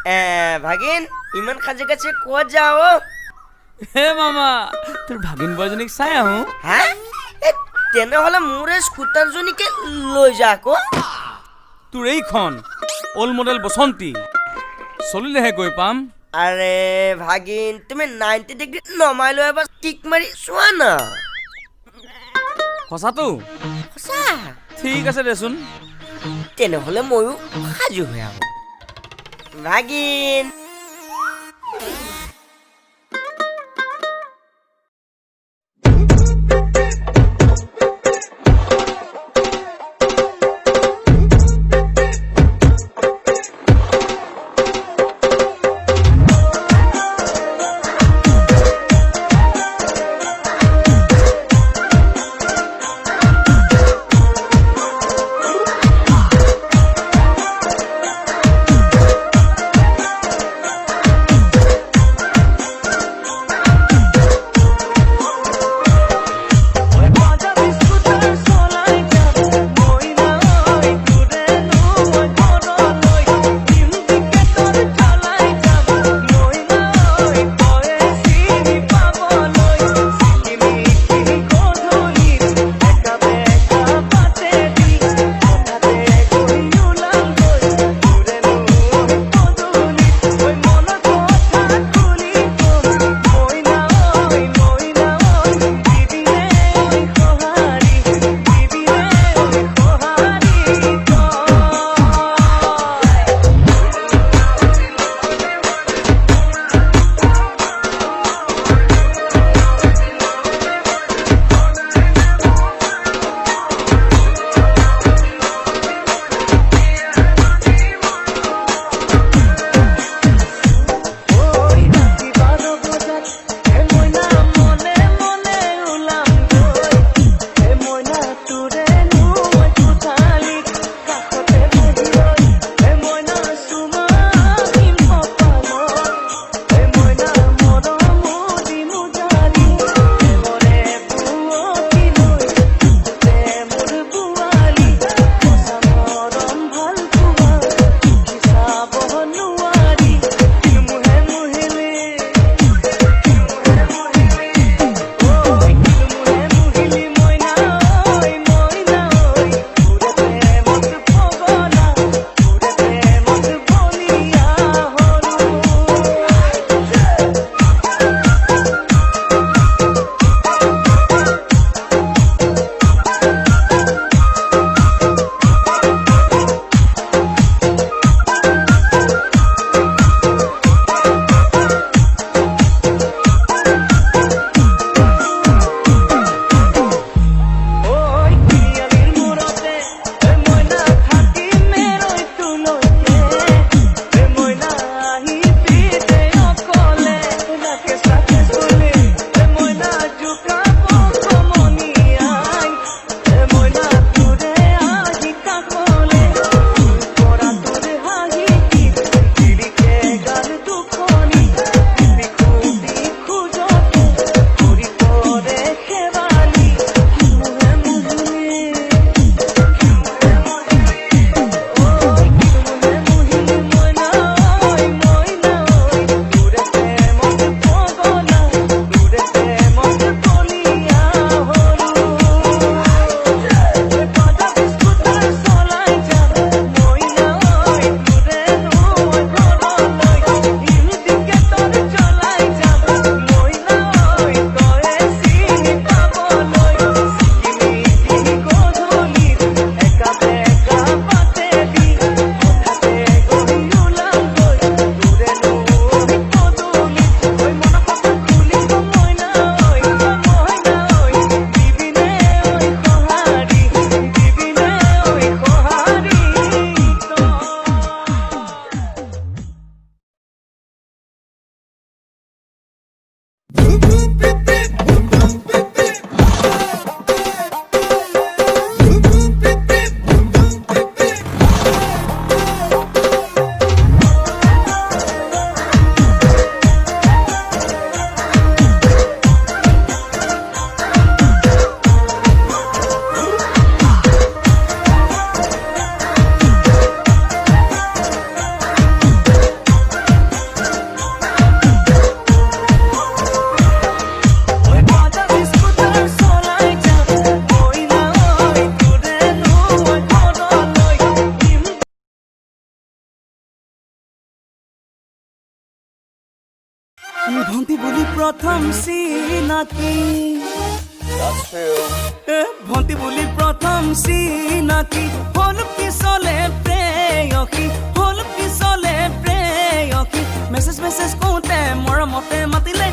ভাগিন ইমান খাজে কাছে ক'ত যাও হে মামা তোৰ ভাগিন বজনীক চাই আহোঁ হা তেনেহ'লে মোৰ এই স্কুটাৰজনীকে লৈ যা আকৌ তোৰ এইখন অল্ড মডেল বসন্তী চলিলেহে গৈ পাম আৰে ভাগিন তুমি 90 ডিগ্ৰী নমাই লৈ এবাৰ কিক মাৰি চোৱা না সঁচাটো সঁচা ঠিক আছে দেচোন তেনেহ'লে ময়ো সাজু হৈ আহোঁ ভাগিন প্ৰথম চিনাকি ভন্টি বুলি প্ৰথম চিনাকি হল পিছলে প্ৰেয়সী হল পিছলে প্ৰেয়সী মেছেজ কওঁতে মৰমতে মাতিলে